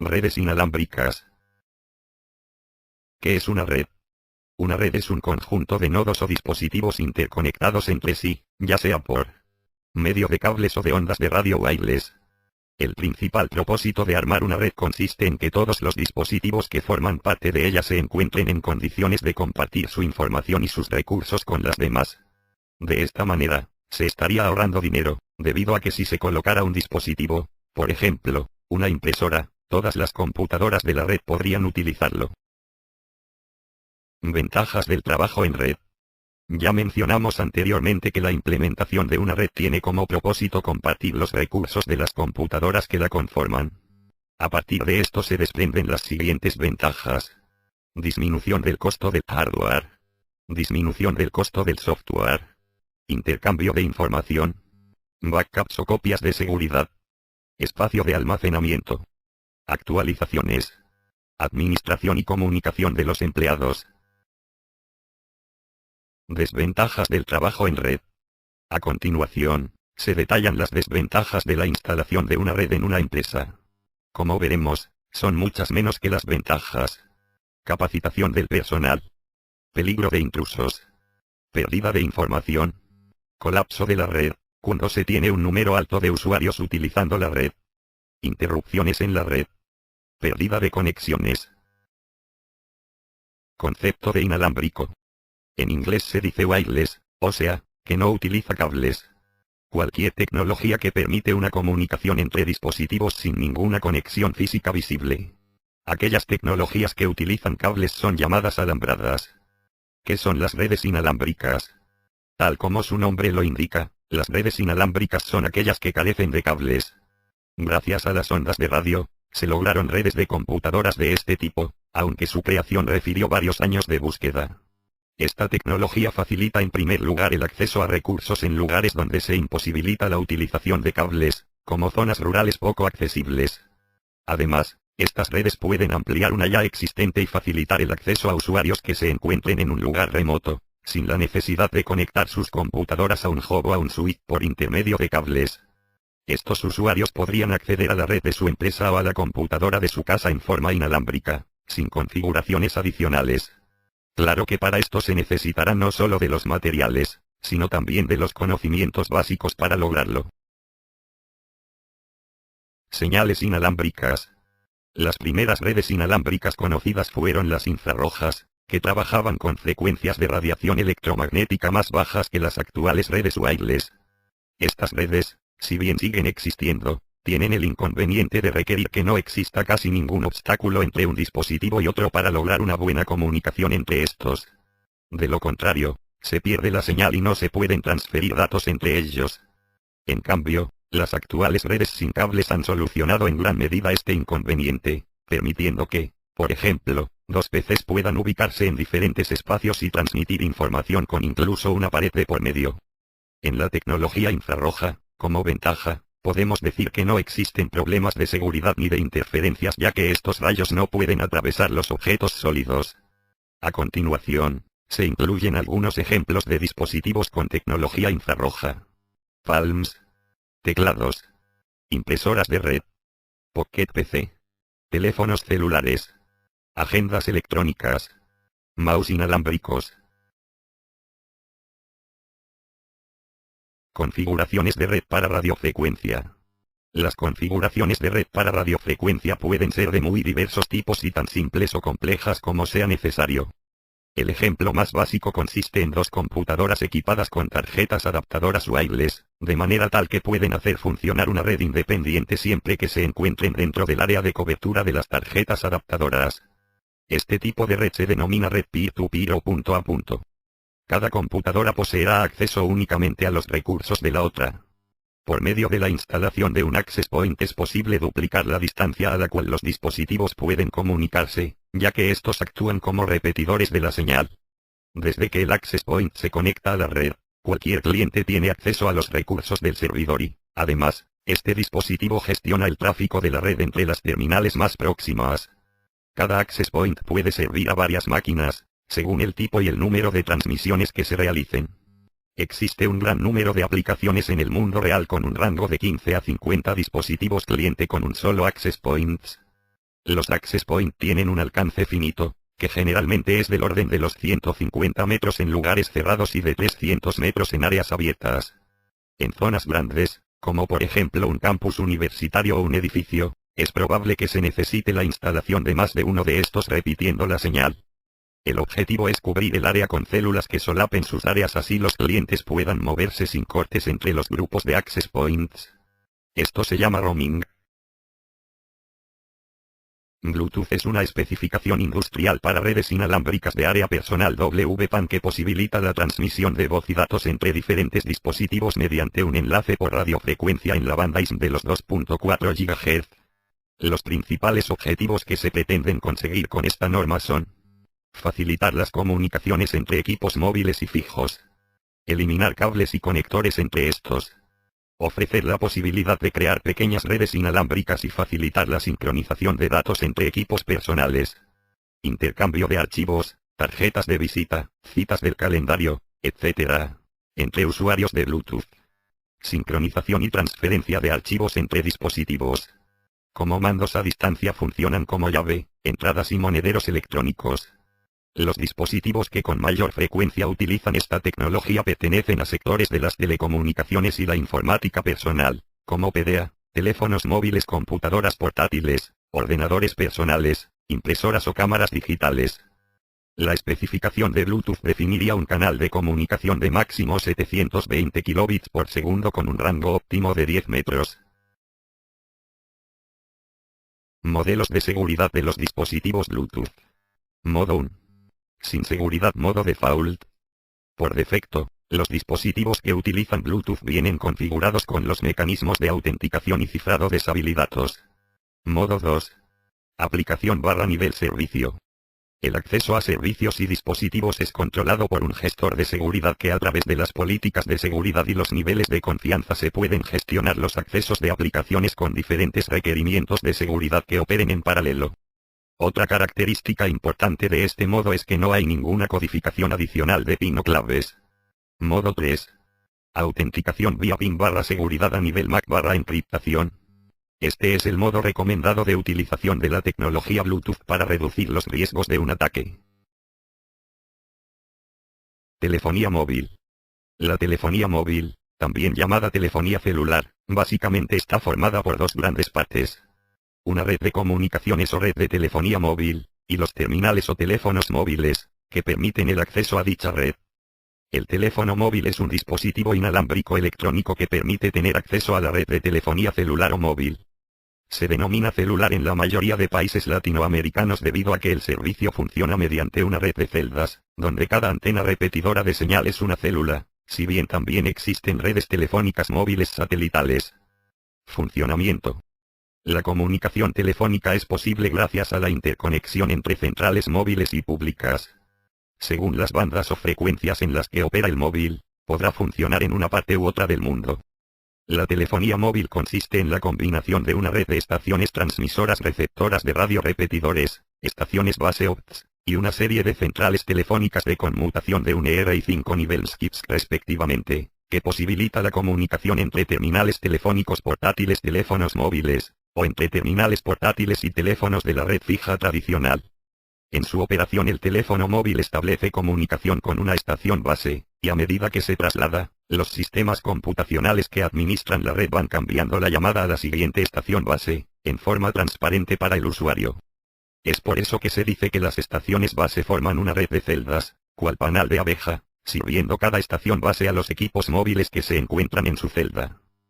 Redes inalámbricas. ¿Qué es una red? Una red es un conjunto de nodos o dispositivos interconectados entre sí, ya sea por medio de cables o de ondas de radio wireless. El principal propósito de armar una red consiste en que todos los dispositivos que forman parte de ella se encuentren en condiciones de compartir su información y sus recursos con las demás. De esta manera, se estaría ahorrando dinero, debido a que si se colocara un dispositivo, por ejemplo, una impresora, todas las computadoras de la red podrían utilizarlo. Ventajas del trabajo en red. Ya mencionamos anteriormente que la implementación de una red tiene como propósito compartir los recursos de las computadoras que la conforman. A partir de esto se desprenden las siguientes ventajas. Disminución del costo del hardware. Disminución del costo del software. Intercambio de información. Backups o copias de seguridad. Espacio de almacenamiento. Actualizaciones. Administración y comunicación de los empleados. Desventajas del trabajo en red. A continuación, se detallan las desventajas de la instalación de una red en una empresa. Como veremos, son muchas menos que las ventajas. Capacitación del personal. Peligro de intrusos. Pérdida de información. Colapso de la red, cuando se tiene un número alto de usuarios utilizando la red. Interrupciones en la red. Pérdida de conexiones. Concepto de inalámbrico. En inglés se dice wireless, o sea, que no utiliza cables. Cualquier tecnología que permite una comunicación entre dispositivos sin ninguna conexión física visible. Aquellas tecnologías que utilizan cables son llamadas alambradas. ¿Qué son las redes inalámbricas? Tal como su nombre lo indica, las redes inalámbricas son aquellas que carecen de cables. Gracias a las ondas de radio, se lograron redes de computadoras de este tipo, aunque su creación refirió varios años de búsqueda. Esta tecnología facilita en primer lugar el acceso a recursos en lugares donde se imposibilita la utilización de cables, como zonas rurales poco accesibles. Además, estas redes pueden ampliar una ya existente y facilitar el acceso a usuarios que se encuentren en un lugar remoto, sin la necesidad de conectar sus computadoras a un hub o a un switch por intermedio de cables. Estos usuarios podrían acceder a la red de su empresa o a la computadora de su casa en forma inalámbrica, sin configuraciones adicionales. Claro que para esto se necesitará no solo de los materiales, sino también de los conocimientos básicos para lograrlo. Señales inalámbricas. Las primeras redes inalámbricas conocidas fueron las infrarrojas, que trabajaban con frecuencias de radiación electromagnética más bajas que las actuales redes wireless. Estas redes, si bien siguen existiendo, tienen el inconveniente de requerir que no exista casi ningún obstáculo entre un dispositivo y otro para lograr una buena comunicación entre estos. De lo contrario, se pierde la señal y no se pueden transferir datos entre ellos. En cambio, las actuales redes sin cables han solucionado en gran medida este inconveniente, permitiendo que, por ejemplo, dos PCs puedan ubicarse en diferentes espacios y transmitir información con incluso una pared de por medio. En la tecnología infrarroja, como ventaja, podemos decir que no existen problemas de seguridad ni de interferencias ya que estos rayos no pueden atravesar los objetos sólidos. A continuación, se incluyen algunos ejemplos de dispositivos con tecnología infrarroja. Palms. Teclados. Impresoras de red. Pocket PC. Teléfonos celulares. Agendas electrónicas. Mouse inalámbricos. Configuraciones de red para radiofrecuencia. Las configuraciones de red para radiofrecuencia pueden ser de muy diversos tipos y tan simples o complejas como sea necesario. El ejemplo más básico consiste en dos computadoras equipadas con tarjetas adaptadoras wireless, de manera tal que pueden hacer funcionar una red independiente siempre que se encuentren dentro del área de cobertura de las tarjetas adaptadoras. Este tipo de red se denomina red peer-to-peer o punto a punto. Cada computadora poseerá acceso únicamente a los recursos de la otra. Por medio de la instalación de un access point es posible duplicar la distancia a la cual los dispositivos pueden comunicarse, ya que estos actúan como repetidores de la señal. Desde que el access point se conecta a la red, cualquier cliente tiene acceso a los recursos del servidor y, además, este dispositivo gestiona el tráfico de la red entre las terminales más próximas. Cada access point puede servir a varias máquinas, según el tipo y el número de transmisiones que se realicen. Existe un gran número de aplicaciones en el mundo real con un rango de 15 a 50 dispositivos cliente con un solo access point. Los access point tienen un alcance finito, que generalmente es del orden de los 150 metros en lugares cerrados y de 300 metros en áreas abiertas. En zonas grandes, como por ejemplo un campus universitario o un edificio, es probable que se necesite la instalación de más de uno de estos repitiendo la señal. El objetivo es cubrir el área con células que solapen sus áreas, así los clientes puedan moverse sin cortes entre los grupos de access points. Esto se llama roaming. Bluetooth es una especificación industrial para redes inalámbricas de área personal WPAN que posibilita la transmisión de voz y datos entre diferentes dispositivos mediante un enlace por radiofrecuencia en la banda ISM de los 2.4 GHz. Los principales objetivos que se pretenden conseguir con esta norma son: facilitar las comunicaciones entre equipos móviles y fijos, eliminar cables y conectores entre estos, ofrecer la posibilidad de crear pequeñas redes inalámbricas y facilitar la sincronización de datos entre equipos personales, intercambio de archivos, tarjetas de visita, citas del calendario, etc., entre usuarios de Bluetooth, sincronización y transferencia de archivos entre dispositivos. Como mandos a distancia funcionan como llave, entradas y monederos electrónicos. Los dispositivos que con mayor frecuencia utilizan esta tecnología pertenecen a sectores de las telecomunicaciones y la informática personal, como PDA, teléfonos móviles, computadoras portátiles, ordenadores personales, impresoras o cámaras digitales. La especificación de Bluetooth definiría un canal de comunicación de máximo 720 kilobits por segundo con un rango óptimo de 10 metros. Modelos de seguridad de los dispositivos Bluetooth. Modo 1. Sin seguridad. Modo default. Por defecto, los dispositivos que utilizan Bluetooth vienen configurados con los mecanismos de autenticación y cifrado deshabilitados. Modo 2. Aplicación / nivel servicio. El acceso a servicios y dispositivos es controlado por un gestor de seguridad que a través de las políticas de seguridad y los niveles de confianza se pueden gestionar los accesos de aplicaciones con diferentes requerimientos de seguridad que operen en paralelo. Otra característica importante de este modo es que no hay ninguna codificación adicional de PIN o claves. Modo 3. Autenticación vía PIN / seguridad a nivel MAC / encriptación. Este es el modo recomendado de utilización de la tecnología Bluetooth para reducir los riesgos de un ataque. Telefonía móvil. La telefonía móvil, también llamada telefonía celular, básicamente está formada por dos grandes partes: una red de comunicaciones o red de telefonía móvil, y los terminales o teléfonos móviles, que permiten el acceso a dicha red. El teléfono móvil es un dispositivo inalámbrico electrónico que permite tener acceso a la red de telefonía celular o móvil. Se denomina celular en la mayoría de países latinoamericanos debido a que el servicio funciona mediante una red de celdas, donde cada antena repetidora de señal es una célula, si bien también existen redes telefónicas móviles satelitales. Funcionamiento. La comunicación telefónica es posible gracias a la interconexión entre centrales móviles y públicas. Según las bandas o frecuencias en las que opera el móvil, podrá funcionar en una parte u otra del mundo. La telefonía móvil consiste en la combinación de una red de estaciones transmisoras receptoras de radio repetidores, estaciones base OPTs, y una serie de centrales telefónicas de conmutación de 1R y 5 nivel skips respectivamente, que posibilita la comunicación entre terminales telefónicos portátiles, teléfonos móviles, o entre terminales portátiles y teléfonos de la red fija tradicional. En su operación el teléfono móvil establece comunicación con una estación base, y a medida que se traslada, los sistemas computacionales que administran la red van cambiando la llamada a la siguiente estación base, en forma transparente para el usuario. Es por eso que se dice que las estaciones base forman una red de celdas, cual panal de abeja, sirviendo cada estación base a los equipos móviles que se encuentran en su celda.